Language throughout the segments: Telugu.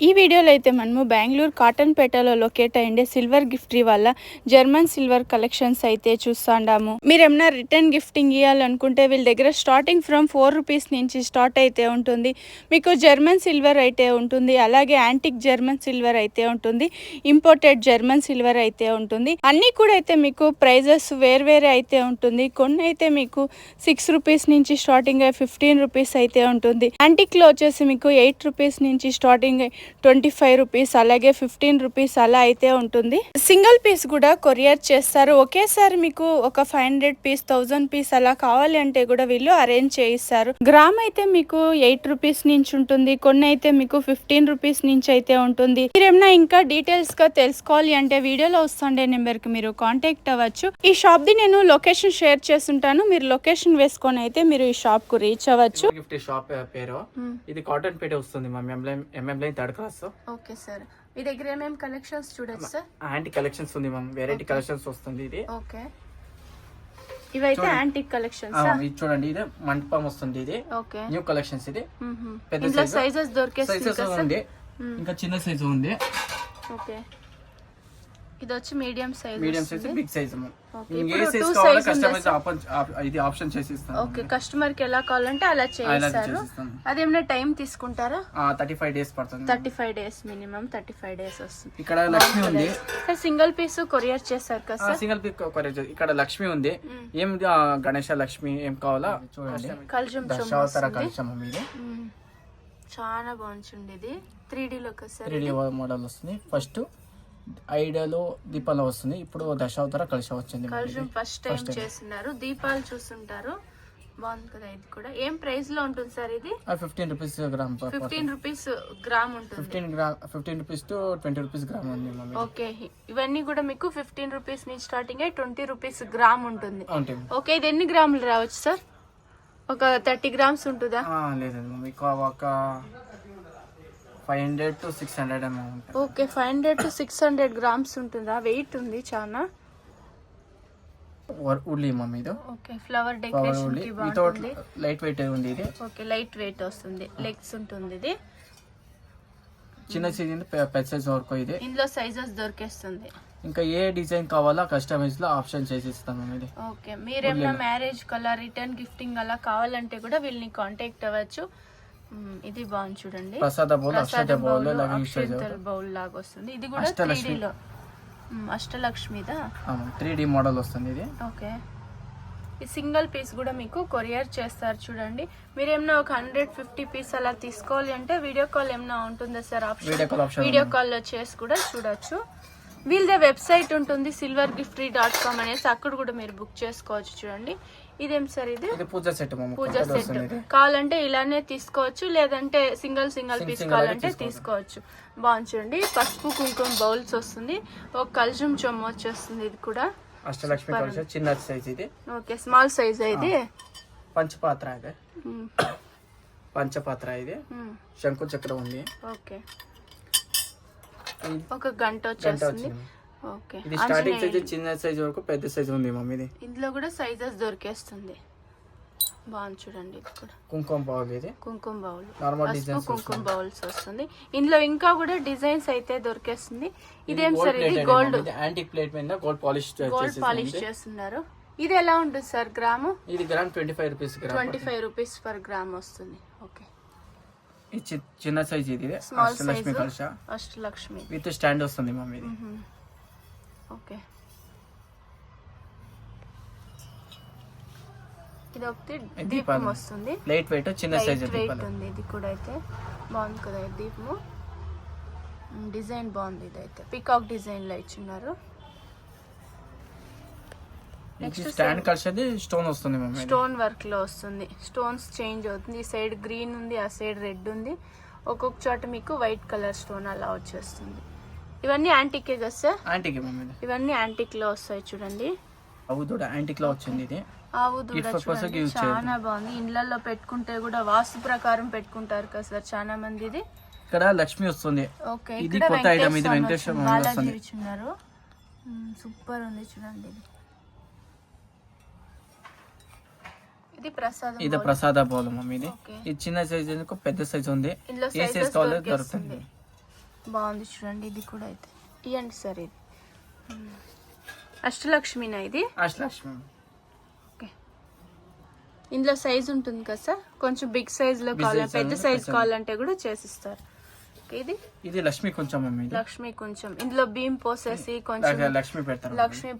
ఈ వీడియోలో అయితే మనము బెంగళూరు కాటన్ పేటలో లొకేట్ అయ్యిండే సిల్వర్ గిఫ్టరీ వల్ల జర్మన్ సిల్వర్ కలెక్షన్స్ అయితే చూస్తాండాము. మీరు ఏమైనా రిటర్న్ గిఫ్టింగ్ ఇవ్వాలనుకుంటే వీళ్ళ దగ్గర స్టార్టింగ్ ఫ్రమ్ 4 రూపీస్ నుంచి స్టార్ట్ అయితే ఉంటుంది. మీకు జర్మన్ సిల్వర్ అయితే ఉంటుంది, అలాగే యాంటిక్ జర్మన్ సిల్వర్ అయితే ఉంటుంది, ఇంపోర్టెడ్ జర్మన్ సిల్వర్ అయితే ఉంటుంది. అన్నీ కూడా అయితే మీకు ప్రైజెస్ వేరే అయితే ఉంటుంది. కొన్ని అయితే మీకు 6 రూపీస్ నుంచి స్టార్టింగ్ 15 రూపీస్ అయితే ఉంటుంది. యాంటిక్ లో వచ్చేసి మీకు 8 రూపీస్ నుంచి స్టార్టింగ్ 25 రూపీస్, అలాగే 15 రూపీస్ అలా అయితే ఉంటుంది. సింగిల్ పీస్ కూడా కొరియర్ చేస్తారు. ఒకేసారి మీకు ఒక 500 పీస్ 1000 పీస్ అలా కావాలి అంటే కూడా వీళ్ళు అరేంజ్ చేయిస్తారు. గ్రామ్ అయితే మీకు 8 రూపీస్ నుంచి ఉంటుంది, కొన్ని అయితే మీకు 15 రూపీస్ నుంచి అయితే ఉంటుంది. మీరేమైనా ఇంకా డీటెయిల్స్ గా తెలుసుకోవాలి అంటే వీడియోలో వస్తుండే నెంబర్ కి మీరు కాంటాక్ట్ అవ్వచ్చు. ఈ షాప్ ది నేను లొకేషన్ షేర్ చేస్తుంటాను, మీరు లొకేషన్ వేసుకొని అయితే మీరు ఈ షాప్ కు రీచ్ అవ్వచ్చు. గిఫ్ట్ షాప్ పేరు ఇది కాటన్ పేట వస్తుంది ma'am. MM line third class. Okay sir, మీ దగ్గర ఏమేం కలెక్షన్స్ చూడొచ్చు సార్? యాంటీ కలెక్షన్స్ ఉంది మ్యామ్, వెరైటీ కలెక్షన్స్ వస్తుంది ఇది. ఓకే, ఇవైతే యాంటిక్ కలెక్షన్స్. ఇది చూడండి, ఇది మంటపం వస్తుంది, ఇది ఓకే న్యూ కలెక్షన్స్. ఇది పెద్ద సైజెస్ దొరికేస్తుంది, ఇంకా చిన్న సైజు ఉంది. ఓకే, ఇది వచ్చి మీడియం సైజ్, బిగ్ సైజ్. ఏ సైజ్ కావాలో కస్టమైజ్ ఇది ఆప్షన్ చేసి ఇస్తాం. ఓకే, కస్టమర్ కి ఎలా కావాలంటే అలా చేస్తారు. అదేమైనా టైం తీసుకుంటారా? 35 డేస్ పడుతుంది. 35 డేస్ మినిమం 35 డేస్ వస్తుంది. ఇక్కడ లక్ష్మి ఉంది. సింగిల్ పీస్ కొరియర్ చేస్తారు కదా సార్? Single piece courier. ఇక్కడ లక్ష్మి ఉంది. ఏం గణేష లక్ష్మి ఏం కావాలా చూడండి. కలశం దశావతార కలశం ఇది చాలా బాగుంది. ఇది 3D లో కదా సార్? 3D మోడల్ వస్తుంది. ఫస్ట్ ఐడియాలో దీపాలు వస్తుంది, ఇప్పుడు దశావతార కలశం వచ్చింది. కలశం ఫస్ట్ టైం చేస్తున్నారు, దీపాలు చూస్తుంటారు. బాగుంది కదా. ఇది కూడా ఏం ప్రైస్ లో ఉంటుంది సార్? ఇది 15 రూపీస్ గ్రామ్. 15 రూపీస్ గ్రామ్ ఉంటుంది. 15 రూపీస్ టు 20 రూపీస్ గ్రామ్ ఉంది. ఓకే, ఇవన్నీ కూడా మీకు 15 రూపీస్ నుంచి స్టార్టింగ్ అయ్యి 20 రూపీస్ గ్రామ్ ఉంటుంది. ఓకే, ఇది ఎన్ని గ్రాములు రావచ్చు సార్? ఒక 30 గ్రామ్స్ ఉంటుందా? లేదండి, మీకు ఒక 500 to 600 amount. Okay, 500 to 600 grams ఉంటుందా? వెయిట్ ఉంది చాలా. ఉల్లి మమ్మీ ఇది. ఓకే, ఫ్లవర్ డెకరేషన్ కి బాగుంటుంది. లైట్ వెయిట్ ఉంది ఇది. ఓకే, లైట్ వెయిట్ వస్తుంది, లెగ్స్ ఉంటుంది. ఇది చిన్న సైజ్ ఉంది, పెద్ద సైజ్ వరకు ఇది. ఇందులో సైజెస్ దొరికేస్తుంది. ఇంకా ఏ డిజైన్ కావాలా కస్టమైజ్ లో ఆప్షన్ చేసి ఇస్తాం ఇది. ఓకే, మీరేమైనా మ్యారేజ్ కలా రిటర్న్ గిఫ్టింగ్ అలా కావాలంటే కూడా వీళ్ళని కాంటాక్ట్ అవ్వచ్చు. ఇది బాగుంది చూడండి, ప్రసాద బౌల్, అక్షత బౌల్ బౌల్ లాగా వస్తుంది. ఇది కూడా 3D లో అష్టలక్ష్మిదా 3D మోడల్ వస్తుంది ఇది. ఓకే, ఈ సింగిల్ పీస్ కూడా మీకు కొరియర్ చేస్తారు చూడండి. మీరు ఏమన్నా ఒక 150 పీస్ అలా తీసుకోవాలి అంటే వీడియో కాల్ ఏమన్నా ఉంటుందా సార్ ఆప్షన్? వీడియో కాల్ లో చేసి కూడా చూడొచ్చు. వీళ్ళదే వెబ్సైట్ ఉంటుంది silvergiftry.com అనేసి, అక్కడ కూడా మీరు బుక్ చేసుకోవచ్చు. చూడండి, ఇదేం సార్? ఇది పూజ సెట్. కావాలంటే ఇలానే తీసుకోవచ్చు, లేదంటే సింగిల్ పీస్ కావాలంటే తీసుకోవచ్చు. బాగుంది చూడండి, పసుపు కుంకుమ బౌల్స్ వస్తుంది, ఒక కలశం చెమ్మ వచ్చేస్తుంది. ఇది కూడా అష్టలక్ష్మి కలశం, చిన్న సైజ్ ఇది. ఓకే, స్మాల్ సైజ్ ఇది. పంచపాత్ర ఇది, పంచపాత్ర ఇది. శంకు చక్రం ఉంది. ఓకే, ఒక గంట వచ్చేస్తుంది. ఓకే, ఇది స్టార్టింగ్ సైజ్ చిన్న సైజ్ వరకు పెద్ద సైజ్ ఉంది మమ్మీ. ఇది ఇందులో కూడా సైజెస్ దొరికేస్తుంది. బాగుంది చూడండి. ఇది కూడా కుంకుమ బౌల్. ఇది కుంకుమ బౌల్, నార్మల్ డిజైన్స్ కుంకుమ బౌల్స్ వస్తుంది. ఇందులో ఇంకా కూడా డిజైన్స్ అయితే దొరికేస్తుంది. ఇదేం సార్? ఇది గోల్డ్ యాంటిక్ ప్లేట్ మీద గోల్డ్ పాలిష్ చేస్తున్నారు. ఇది ఎలా ఉంటుంది సార్ గ్రాము? ఇది gram 25 rupees. 25 rupees per gram వస్తుంది. ఓకే, చిన్న సైజ్ ఇది. అష్టలక్ష్మి కలశ, అష్టలక్ష్మి విత్ స్టాండ్ వస్తుంది మమ్మీ. ఓకే, ఇది ఒకటి దీపం వస్తుంది, లైట్ వెయిట్ చిన్న సైజ్ ఉంది. ఇది కూడా అయితే బాగుంది కదా. దీపము డిజైన్ బాగుంది. ఇది అయితే పీకాక్ డిజైన్ లో ఇచ్చిన్నారు. స్టాండ్ కలిసి స్టోన్ వస్తుంది మమ్మీ, స్టోన్ వర్క్ లో వస్తుంది. స్టోన్స్ చేంజ్ అవుతుంది. ఈ సైడ్ గ్రీన్ ఉంది, ఆ సైడ్ రెడ్ ఉంది, ఒక్కొక్క చోట మీకు వైట్ కలర్ స్టోన్ అలా వచ్చేస్తుంది. ఇవన్నీ యాంటికే కదా సార్? యాంటిక్ మమ్మీ, ఇవన్నీ యాంటిక్ లో వస్తాయి చూడండి. ఆవు దూడ యాంటిక్ లో వచ్చింది. ఇది ఆవు దూడ చాలా బాగుంది. ఇండ్లలో పెట్టుకుంటే కూడా వాస్తు ప్రకారం పెట్టుకుంటారు కదా సార్ చాలా మంది. ఇది ఇక్కడ లక్ష్మి వస్తుంది. ఓకే, ఇది కొత్త ఐటమ్. ఇది వెంకటేశ్వర బాలాజీ ఇచ్చున్నారు. సూపర్ ఉంది చూడండి. ఇది ప్రసాద బౌల్ మమ్మీ. ఇది చిన్న సైజ్, పెద్ద సైజ్ ఉంది. ఏ సైజ్ కావాలో దొరుకుతుంది. బాగుంది చూడండి. ఇది కూడా అయితే ఇవ్వండి సార్. ఇది అష్టలక్ష్మినా ఇది? అష్టలక్ష్మి. ఓకే, ఇందులో సైజ్ ఉంటుంది కదా సార్, కొంచెం బిగ్ సైజ్ లో కావాలి, పెద్ద సైజ్ కావాలంటే కూడా చేసిస్తారు. ఇది లక్ష్మి కొంచెం, లక్ష్మి కొంచెం ఇందులో భీమ్ పోసేసి కొంచెం లక్ష్మి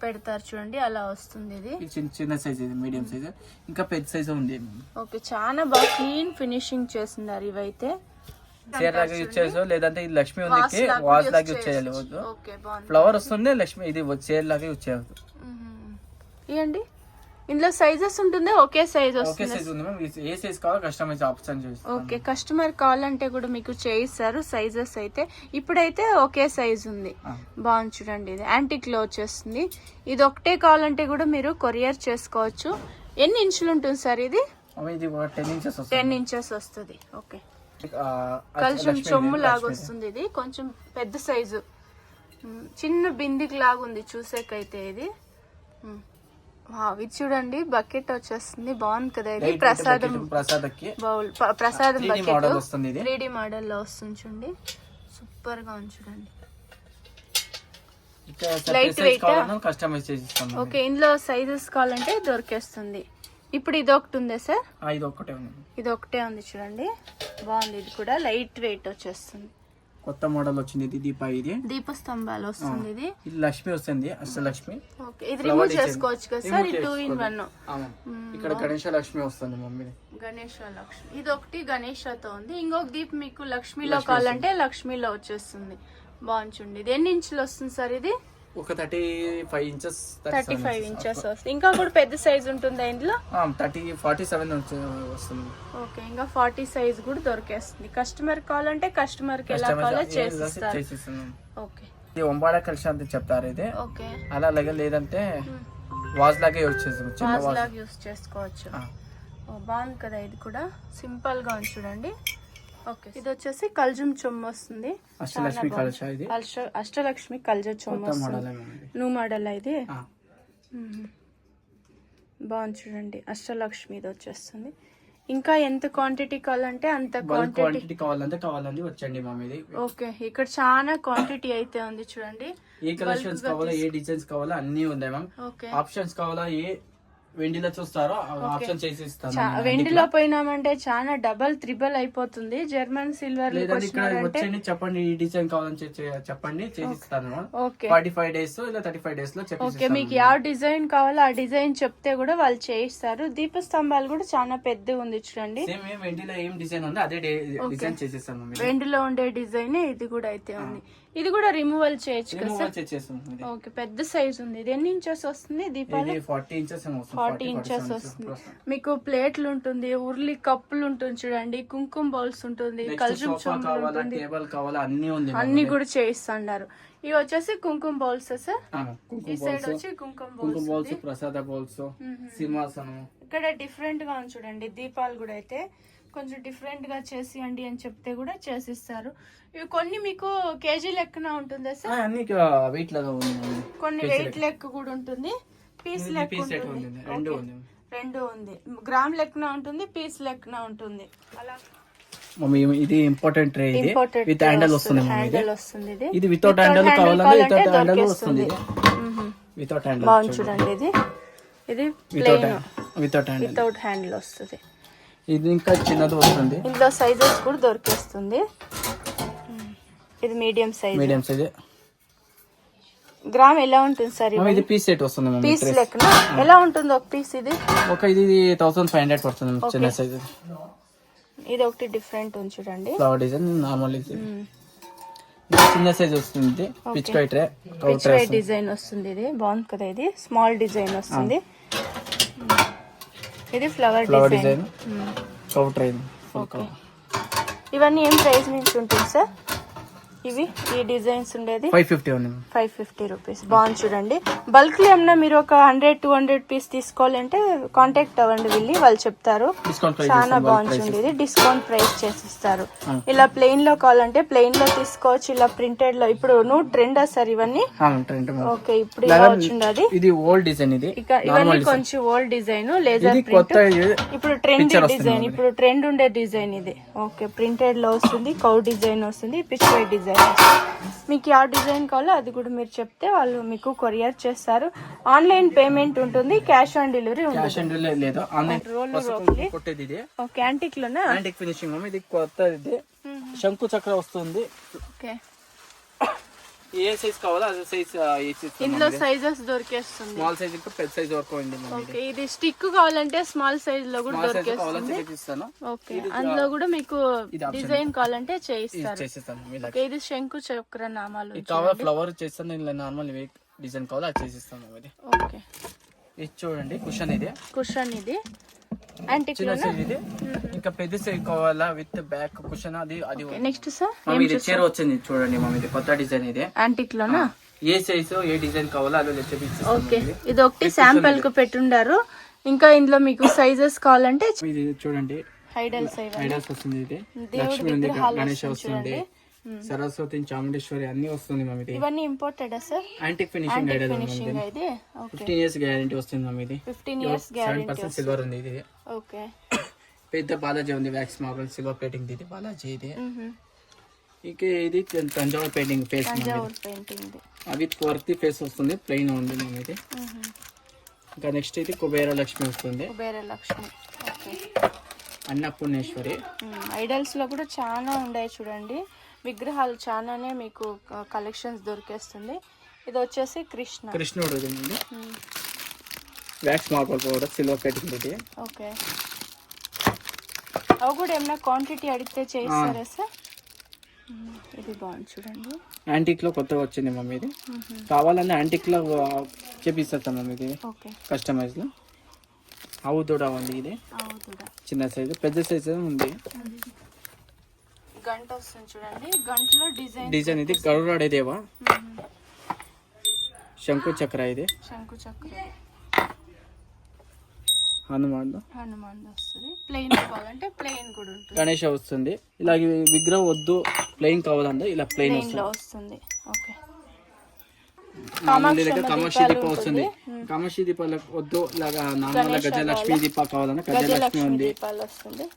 పెడతారు చూడండి, అలా వస్తుంది. ఇది చిన్న సైజ్, ఇది మీడియం సైజ్, ఇంకా పెద్ద సైజ్ ఉంది. ఓకే, చాలా బాగా క్లీన్ ఫినిషింగ్ చేస్తున్నారు. ఇవైతే చీర లాగా యూజ్ చేయొచ్చు, లేదంటే ఇది లక్ష్మి ఉంది వాజ్ లాగా యూజ్ చేయాలి. ఫ్లవర్ వస్తుంది లక్ష్మి, ఇది చీర లాగా యూజ్ చేయవచ్చు. ఇవ్వండి, ఇందులో సైజెస్ ఉంటుంది, ఒకే సైజ్ వస్తుంది. ఏ సైజ్ కావాలో కస్టమైజ్ ఆప్షన్ చేస్తాం. ఓకే, కస్టమర్ కావాలంటే కూడా మీకు చేయిస్తారు సైజెస్ అయితే. ఇప్పుడైతే ఒకే సైజ్ ఉంది. బాగుంది చూడండి. ఇది యాంటిక్ లో వచ్చేస్తుంది. ఇది ఒకటే కావాలంటే కూడా మీరు కొరియర్ చేసుకోవచ్చు. ఎన్ని ఇంచులు ఉంటుంది సార్ ఇది? ఇది 10 ఇంచెస్ వస్తుంది. ఓకే, కొంచెం చొమ్ము లాగా వస్తుంది. ఇది కొంచెం పెద్ద సైజు, చిన్న బిందికి లాగా ఉంది చూసేకైతే. ఇది ఇది చూడండి, బకెట్ వచ్చేస్తుంది. బాగుంది కదా ఇది? ప్రసాదం బౌల్, ప్రసాదం బకెట్ 3D మోడల్ లో వస్తుంది చూడండి. సూపర్ గా ఉంది చూడండి. Light weight. ఓకే, ఇందులో సైజెస్ కావాలంటే దొరికేస్తుంది. ఇప్పుడు ఇది ఒకటి ఉందా సార్? ఇది ఒకటే ఉంది చూడండి. బాగుంది. ఇది కూడా లైట్ వెయిట్ వచ్చేస్తుంది. కొత్త మోడల్ వచ్చింది. ఇది దీప స్తంభాలు వస్తుంది. ఇది లక్ష్మి వస్తుంది, అష్టలక్ష్మి. ఓకే, ఇది రిమూవ్ చేసుకోవచ్చు కదా సార్? 2 in 1. ఇక్కడ గణేష లక్ష్మి వస్తుంది మమ్మీ. గణేష లక్ష్మి, ఇది ఒకటి గణేషతో ఉంది. ఇంకొక దీప్ మీకు లక్ష్మిలో కావాలంటే లక్ష్మిలో వచ్చేస్తుంది. బాగుంది. ఇది ఎన్ని ఇంచులు వస్తుంది సార్? ఇది ఒక 35 ఇంచెస్. 35 ఇంచెస్ వస్తుంది. ఇంకా కూడా పెద్ద సైజ్ ఉంటుందా ఇందులో? 47 వస్తుంది. ఓకే, ఇంకా 40 సైజ్ కూడా దొరికేస్తుంది. కస్టమర్ కావాలంటే కస్టమర్ కి ఎలా కావాలో చేసిస్తారు. ఓకే, ఇది ఒంబాడ కలెక్షన్ అని చెప్తారు. ఇది ఓకే, అలా లేదంటే వాజ్ లాగే యూజ్ చేసుకోవచ్చు. వాజ్ లాగా యూజ్ చేసుకోవచ్చు. బాగుంది కదా? ఇది కూడా సింపుల్ గా ఉంది చూడండి. ఓకే, ఇది వచ్చేసి కల్జం చొమ్ము వస్తుంది. అష్టలక్ష్మి కలశ. ఇది అష్టలక్ష్మి కల్జ చొమ్ము వస్తుంది. న్యూ మోడల్ ఇది. బాగుంది చూడండి. అష్టలక్ష్మి ఇది వచ్చేస్తుంది. ఇంకా ఎంత క్వాంటిటీ కావాలంటే అంత క్వాంటిటీ కావాలంటే వచ్చండి మా మీది. ఓకే, ఇక్కడ చాలా క్వాంటిటీ అయితే ఉంది చూడండి. ఏ కలెక్షన్స్ కావాలా, ఏ డిజైన్స్ కావాలా అన్ని ఉన్నాయి మ్యామ్. ఆప్షన్స్ కావాలా, ఏ వెండిలో చూస్తారో ఆప్షన్ చేసి ఇస్తాను. వెండిలో పోయినామంటే చాలా డబల్ త్రిబుల్ అయిపోతుంది. జర్మన్ సిల్వర్ వచ్చండి, చెప్పండి ఈ డిజైన్ కావాలని చెప్పండి, చేసి ఇస్తాను. 45 days ఇలా 35 days లో చెప్పి. ఓకే, మీకు ಯಾವ డిజైన్ కావాలో ఆ డిజైన్ చెప్తే కూడా వాళ్ళు చేయిస్తారు. దీప స్తంభాలు కూడా చాలా పెద్దగా ఉంది చూడండి. వెండిలో ఏం డిజైన్ ఉంది అదే డిజైన్ చేసిస్తాను. వెండిలో ఉండే డిజైన్ ఇది కూడా అయితే ఉంది. ఇది కూడా రిమూవల్ చేయొచ్చు కదా? ఓకే, పెద్ద సైజ్ ఉంది. ఇది ఎన్ని ఇంచెస్ వస్తుంది దీపాలు? 40 ఇంచెస్ వస్తుంది. మీకు ప్లేట్లు ఉంటుంది, ఉర్లి కప్పులు ఉంటుంది చూడండి, కుంకుమ బౌల్స్ ఉంటుంది, కల్జం చొమ్ములు ఉంటుంది, అన్ని కూడా చేయిస్తున్నారు. ఇవి వచ్చేసి కుంకుమ బౌల్స్ సార్. ఈ సైడ్ వచ్చి కుంకుమ బౌల్స్, ప్రసాద బౌల్స్, సింహాసనం. ఇక్కడ డిఫరెంట్ గా ఉంది చూడండి. దీపాలు కూడా అయితే కొంచెం డిఫరెంట్ గా చేసియండి అని చెప్తే కూడా చేసిస్తారు. ఇవి కొన్ని మీకు కేజీ లెక్కన ఉంటుందా సార్? కొన్ని వెయిట్ లెక్క కూడా ఉంటుంది, పీస్ లెక్క ఉంటుంది. రెండు ఉంది, గ్రామ్ లెక్కన ఉంటుంది, పీస్ లెక్కన ఉంటుంది. అలా ఇది ఇంపార్టెంట్ ట్రే. ఇది విత్ హ్యాండిల్ వస్తుంది. ఇది వితౌట్ హ్యాండిల్ కావాలంటే వితౌట్ హ్యాండిల్ వస్తుంది. వితౌట్ హ్యాండిల్ బాగుంది చూడండి. ఇది వితౌట్ హ్యాండిల్ వస్తుంది. ఇది ఇంకా చిన్నది వస్తుంది. ఇందులో సైజెస్ కూడా దొరికేస్తుంది. ఇది మీడియం సైజ్. గ్రామ్ ఎలా ఉంటుంది సార్? ఇది పీస్ సెట్ వస్తుంది. పీస్ లెక్కన ఎలా ఉంటుంది ఒక పీస్? ఇది ఇది 1500 పడుతుంది చిన్న సైజ్. ఇది ఒకటి డిఫరెంట్ ఉంది చూడండి. Flower design normal. ఇది చిన్న సైజ్ వస్తుంది. పిచ్కాయ్ ట్రే డిజైన్ వస్తుంది. ఇది బాగుంది కదా? ఇది స్మాల్ డిజైన్ వస్తుంది. ఇది ఫ్లవర్ డిజైన్. ఇవన్నీ ఏం ప్రైస్ నుంచి ఉంటుంది సార్? ఇవి ఈ డిజైన్స్ ఉండేది 550 రూపీస్. బాగుంది చూడండి. బల్క్ లో ఏమన్నా మీరు ఒక 100-200 పీస్ తీసుకోవాలంటే కాంటాక్ట్ అవ్వండి, వెళ్ళి వాళ్ళు చెప్తారు. చాలా బాగుంటుంది. ఇది డిస్కౌంట్ ప్రైస్ చేసిస్తారు. ఇలా ప్లెయిన్ లో కావాలంటే ప్లెయిన్ లో తీసుకోవచ్చు, ఇలా ప్రింటెడ్ లో. ఇప్పుడు నువ్వు ట్రెండ్ సార్ ఇవన్నీ? ఓకే, ఇప్పుడు ఇలా వచ్చింది. ఇది ఓల్డ్ డిజైన్. ఇది ఇవన్నీ కొంచెం ఓల్డ్ డిజైన్, లేజర్ ప్రింట్. ఇప్పుడు ట్రెండ్ డిజైన్, ఇప్పుడు ట్రెండ్ ఉండే డిజైన్ ఇది. ఓకే, ప్రింటెడ్ లో వస్తుంది, కౌ డిజైన్ వస్తుంది, పిచ్ వై డిజైన్. మీకు ఆ డిజైన్ కావాలో అది కూడా మీరు చెప్తే వాళ్ళు మీకు కొరియర్ చేస్తారు. ఆన్లైన్ పేమెంట్ ఉంటుంది, క్యాష్ ఆన్ డెలివరీ ఉంటుంది. క్యాష్ ఆన్ డెలివరీ లేదు, ఆన్లైన్ రోల్ కొట్టేది ఇది. ఓకే, యాంటిక్ లోనా? యాంటిక్ ఫినిషింగ్ ఇది కొత్త, ఇది శంకు చక్ర వస్తుంది. ఓకే, ఏ సైజ్ కావాలో అదే సైజ్ ఇందులో సైజెస్ దొరికేస్తుంది. స్మాల్ సైజ్ ఇంకా పెద్ద సైజ్ వరకు ఉంది. ఓకే, ఇది స్టిక్ కావాలంటే స్మాల్ సైజ్ లో కూడా దొరికేస్తుంది. ఓకే, అందులో కూడా మీకు డిజైన్ కావాలంటే చేయిస్తారు. ఓకే, ఇది శంకు చక్ర నామాలు కావాలి, ఫ్లవర్ చేస్తాను, ఇలా నార్మల్ డిజైన్ కావాలో అది చేసిస్తాను. ఓకే, ఇది చూడండి కుషన్, ఇది కుషన్, ఇది యాంటిక్ చిన్న సైజ్ ఇది. ఇంకా పెద్ద సైజ్ కావాలా విత్ బ్యాక్ కుషన్, అది అది నెక్స్ట్ సార్ ఇది చీర వచ్చింది చూడండి మమ్మీ, ఇది కొత్త డిజైన్, ఇది యాంటిక్ లోనా? ఏ సైజు ఏ డిజైన్ కావాలో అది చూపిస్తాను. ఓకే, ఇది ఒకటి శాంపుల్ కు పెట్టుండారు. ఇంకా ఇందులో మీకు సైజెస్ కావాలంటే ఇది చూడండి, ఐడల్స్ ఐడల్స్ వస్తుంది. ఇది లక్ష్మి ఉంది, గణేష్ వస్తుంది, సరస్వతి, చాముండేశ్వరి అన్ని వస్తుంది మమ్మీ. ఇవన్నీ imported sir? Antique finishing Idol finishing ఇది. 15 years గ్యారెంటీ వస్తుంది మమ్మీ. ఇది 15 years గ్యారెంటీ. 7% సిల్వర్ ఉంది. ఇది ఓకే, పెద్ద బాలాజీ ఉంది, వ్యాక్స్ మార్బల్ సిల్వర్ ప్లేటింగ్, ఇది బాలాజీ. ఇది ఇక ఇది Thanjavur painting face, Thanjavur painting with work face వస్తుంది, ప్లెయిన్ ఉంది మమ్మీ. ఇది ఇంకా నెక్స్ట్ ఇది కుబేర లక్ష్మి వస్తుంది. కుబేర లక్ష్మి. ఓకే, అన్నపూర్ణేశ్వరి. ఐడల్స్ లో కూడా చాలా ఉన్నాయి చూడండి, విగ్రహాలు చాలానే మీకు కలెక్షన్స్ దొరికేస్తుంది. ఇది వచ్చేసి కృష్ణుడు ఉంది, wax marble powder silver plating. ఇది ఓకే, అవి కూడా ఏమైనా క్వాంటిటీ అడిగితే చేయిస్తారా సార్? ఇది బాగుంది చూడండి, యాంటిక్ లో కొత్తగా వచ్చింది మమ్మీ. ఇది కావాలంటే యాంటిక్ లో చేపిస్తాం మమ్మీ. ఇది ఓకే, కస్టమైజ్ లో ఆవు దూడ ఉంది. ఇది చిన్న సైజు, పెద్ద సైజు ఉంది. గంట వస్తుంది చూడండి, గంటలో డిజైన్ ఇది గరుడ దేవా, శంకు చక్ర, ఇది శంకు చక్ర, హనుమాన్ వస్తుంది. ప్లెయిన్ కావాలంటే ప్లెయిన్ కూడా ఉంటుంది. గణేష వస్తుంది. ఇలా విగ్రహం వద్దు ప్లెయిన్ కావాలంటే ఇలా ప్లెయిన్ వస్తుంది. ఓకే, కామాక్షి దీప వస్తుంది. కామాక్షి దీపాల వద్దు, ఇలాగా నార్మల్ గజలక్ష్మి దీప కావాలన్నా గజలక్ష్మి ఉంది. వస్తుంది.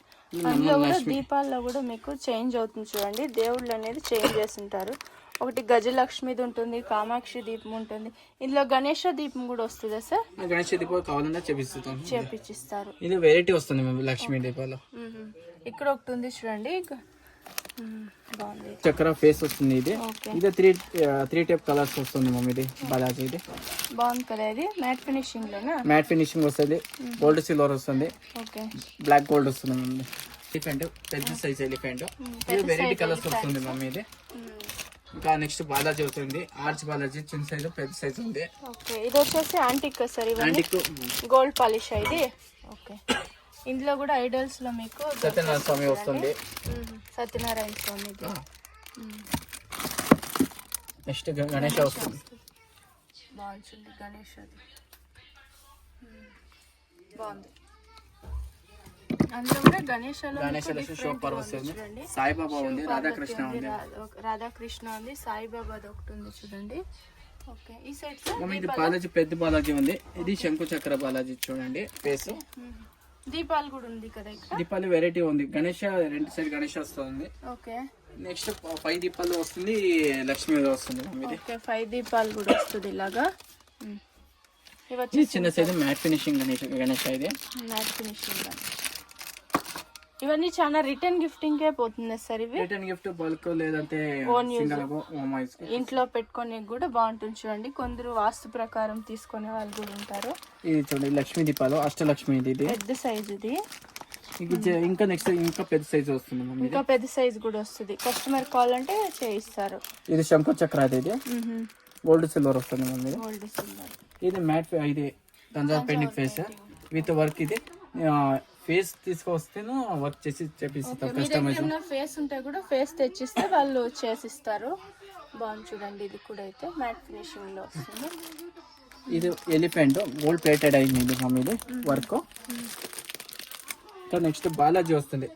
అందులో కూడా దీపాల్లో కూడా మీకు చేంజ్ అవుతుంది చూడండి, దేవుళ్ళు అనేది చేంజ్ చేస్తుంటారు. ఒకటి గజలక్ష్మిది ఉంటుంది, కామాక్షి దీపం ఉంటుంది, ఇందులో గణేష దీపం కూడా వస్తుందా సార్? గణేష దీపం కావాలన్నా చేపిస్తారు. ఇది వెరైటీ వస్తుంది మేము లక్ష్మీ దీపాలు. ఇక్కడ ఒకటి ఉంది చూడండి, బాగుంది, చక్ర ఫేస్ వస్తుంది. ఇది ఇది త్రీ టైప్ కలర్స్ వస్తుంది మమ్మీ. ఇది బాలాజీ, ఇది బాగుంది కదా. ఇది మ్యాట్ ఫినిషింగ్ లోనా? మ్యాట్ ఫినిషింగ్ వస్తుంది, గోల్డ్ సిల్వర్ వస్తుంది, బ్లాక్ గోల్డ్ వస్తుంది మమ్మీ. ఎలిఫెంట్ పెద్ద సైజ్ ఎలిఫెంట్, ఇది వెరైటీ కలర్స్ వస్తుంది మమ్మీ. ఇది ఇంకా నెక్స్ట్ బాలాజీ వస్తుంది, ఆర్చ్ బాలాజీ, చిన్న సైజు పెద్ద సైజ్ ఉంది. ఓకే, ఇది వచ్చేసి antique sir, antique gold polish ఇది. ఓకే, ఇందులో కూడా ఐడల్స్ లో మీకు సత్యనారాయణ స్వామి వస్తుంది. సత్యనారాయణ స్వామి, నెక్స్ట్ గణేష వస్తుంది. బాగుంది గణేష్, అది బాగుంది. అందులో కూడా గణేష్ వస్తుంది, సాయిబాబా ఉంది, రాధాకృష్ణ ఉంది, సాయిబాబా ఒకటి ఉంది చూడండి. ఓకే, ఈ సైడ్ ఇది బాలాజీ, పెద్ద బాలాజీ ఉంది. ఇది శంకు చక్ర బాలాజీ చూడండి ఫేస్. దీపాలు కూడా ఉంది కదా ఇక్కడ, దీపాలు వెరైటీ ఉంది. గణేష రెండు సైడ్ గణేష్ వస్తుంది. ఓకే, నెక్స్ట్ 5 దీపాలు వస్తుంది, లక్ష్మీ వస్తుంది. 5 దీపాలు కూడా వస్తుంది ఇలాగా. చిన్న సైజు మ్యాట్ ఫినిషింగ్ గణేష్, ఇది మ్యాట్ ఫినిషింగ్. ఇవన్నీ చాలా రిటర్న్ గిఫ్టింగ్ కే పోతుంది సార్. ఇవి రిటర్న్ గిఫ్ట్ బల్క్ లేదంటే ఇంట్లో పెట్టుకునే కూడా బాగుంటుంది చూడండి. కొందరు వాస్తు ప్రకారం తీసుకునే వాళ్ళు కూడా ఉంటారు. ఇది చూడండి లక్ష్మీ దీపాలు, అష్టలక్ష్మి, ఇది పెద్ద సైజ్. ఇది ఇంకా నెక్స్ట్ ఇంకా పెద్ద సైజ్ వస్తుంది, ఇంకా పెద్ద సైజ్ కూడా వస్తుంది. కస్టమర్ కావాలంటే చేయిస్తారు. ఇది శంకు చక్ర, ఇది గోల్డ్ సిల్వర్ వస్తుంది మమ్మీ. Gold silver. ఇది మ్యాట్, ఇది Thanjavur painting face with work. ఇది ఫేస్ తీసుకొస్తేను వర్క్ చేసి చేపిస్తారు కస్టమైజ్. ఫేస్ ఉంటే కూడా ఫేస్ తెచ్చిస్తే వాళ్ళు చేసిస్తారు. బాగుంది చూడండి, ఇది కూడా అయితే మ్యాట్ ఫినిషింగ్ లో వస్తుంది. ఇది ఎలిఫెంట్ గోల్డ్ ప్లేటెడ్ అయింది ఇది మమ్మీ, ఇది వర్క్. ఇంకా నెక్స్ట్ బాలాజీ వస్తుంది.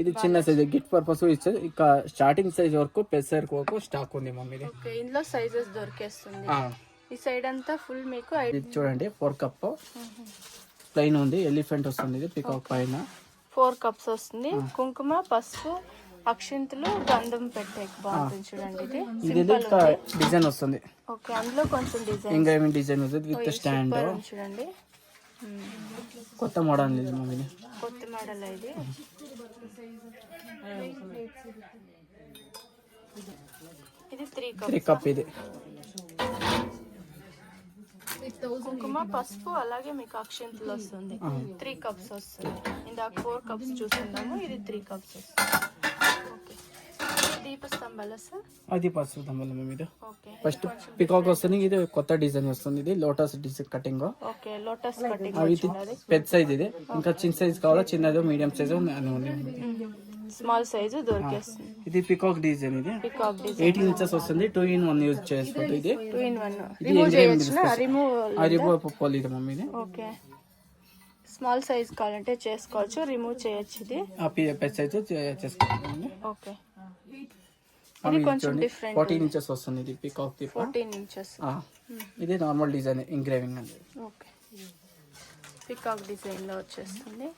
ఇది చిన్న సైజ్ గిఫ్ట్ పర్పస్ ఇచ్చేది. ఇక స్టార్టింగ్ సైజ్ వరకు పెద్ద సైజ్ వరకు స్టాక్ ఉంది మమ్మీ. ఇందులో సైజెస్ దొరికేస్తుంది. ఈ సైడ్ అంతా ఫుల్ మీకు. ఇది చూడండి 4 కప్ ప్లెయిన్ ఉంది, ఎలిఫెంట్ వస్తుంది. ఇది పికాక్ పైన 4 కప్స్ వస్తుంది. కుంకుమ, పసుపు, అక్షింతలు గంధం పెట్టే బాగుంటుంది చూడండి. ఇది ఇది డిజైన్ వస్తుంది, ఓకే, అందులో కొంచెం డిజైన్ ఎంగ్రేవింగ్ డిజైన్ వస్తుంది విత్ స్టాండ్. చూడండి, కొత్త మోడల్ ఇది మమ్మీ, కొత్త మోడల్ ఇది. ఇది 3 కప్ ఇది. కుంకుమ పసుపు అలాగే మీకు అక్షింతలు వస్తుంది. 3 కప్స్ వస్తుంది. ఇందాక 4 కప్స్ చూస్తున్నాము, ఇది 3 కప్స్ వస్తుంది. ఓకే, దీపస్తంభాల సార్, అది పసుపు తంబల మమ్మీ. ఇది ఓకే, ఫస్ట్ పికాక్ వస్తుంది, ఇది కొత్త డిజైన్ వస్తుంది. ఇది lotus design cutting. Okay, lotus cutting అవి పెద్ద సైజ్ ఇది. ఇంకా చిన్న సైజ్ కావాలా, చిన్నది మీడియం సైజ్ అని ఉంది. స్మాల్ సైజు దొరికేస్తుంది. ఇది పికాక్ డిజైన్. ఇది పికాక్ డిజైన్ 18 ఇంచెస్ వస్తుంది. 2-in-1 యూజ్ చేసుకోవచ్చు. ఇది 2-in-1 రిమూవ్ చేయొచ్చునా? రిమూవ్ పోలి ఇది మమ్మీ. ఇది ఓకే, స్మాల్ సైజ్ కావాలంటే చేసుకోవచ్చు, రిమూవ్ చేయొచ్చు. ఇది పెద్ద సైజ్ చేసుకోవాలి. ఓకే, ఇది కొంచెం డిఫరెంట్. 14 ఇంచెస్ వస్తుంది. ఇది పికాక్ దీప. 14 ఇంచెస్. ఇది నార్మల్ డిజైన్ ఎంగ్రేవింగ్ అండి. ఓకే, పికాక్ డిజైన్ లో వచ్చేస్తుంది.